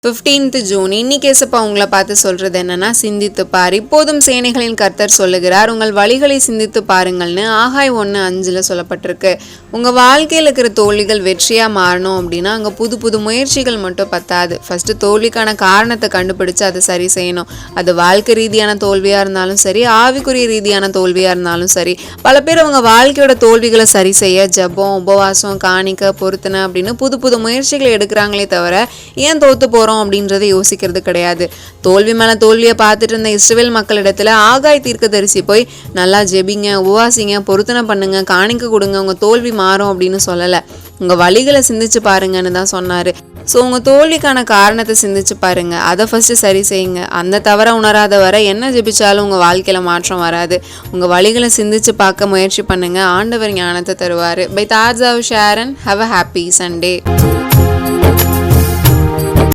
15th June. இன்னைக்கு ஏசப்பா உங்களை பார்த்து சொல்றது என்னன்னா, சிந்தித்து பார், இப்போதும் சேனைகளின் கர்த்தர் சொல்லுகிறார், உங்கள் வழிகளை சிந்தித்து பாருங்கள்னு ஆகாய் 1:5 சொல்லப்பட்டிருக்கு. உங்க வாழ்க்கையில் இருக்கிற தோல்விகள் வெற்றியா மாறணும் அப்படின்னா அங்க புது புது முயற்சிகள் மட்டும் பத்தாது. ஃபர்ஸ்ட் தோல்விக்கான காரணத்தை கண்டுபிடிச்சு அதை சரி செய்யணும். அது வாழ்க்கை ரீதியான தோல்வியா இருந்தாலும் சரி, ஆவிக்குரிய ரீதியான தோல்வியா இருந்தாலும் சரி. பல பேர் அவங்க வாழ்க்கையோட தோல்விகளை சரி செய்ய ஜெபம், உபவாசம், காணிக்க, பொருத்தனை அப்படின்னு புது புது முயற்சிகளை எடுக்கிறாங்களே தவிர ஏன் தோத்து போறோம் அப்படின்றத யோசிக்கிறது கிடையாது. தோல்வி மேல தோல்வியை பார்த்துட்டு இருந்த இஸ்ரவேல் மக்களிடத்துல ஆகாய் தீர்க்கதரிசி போய் நல்லா ஜெபிங்க, உபவாசிங்க, பொருத்தனை பண்ணுங்க, காணிக்க கொடுங்க, உங்க தோல்வி மாறும் அப்படின்னு சொல்லல. உங்க வழிகளை சிந்திச்சு பாருங்கன்னு தான் சொன்னாரு. ஸோ உங்கள் தோல்விக்கான காரணத்தை சிந்திச்சு பாருங்க, அதை ஃபர்ஸ்ட் சரி செய்யுங்க. அந்த தவிர உணராத வரை என்ன ஜெபிச்சாலும் உங்கள் வாழ்க்கையில் மாற்றம் வராது. உங்கள் வழிகளை சிந்திச்சு பார்க்க முயற்சி பண்ணுங்க. ஆண்டவர் ஞானத்தை தருவார். பை தார்ஜாவ் Sharon. Have a happy Sunday.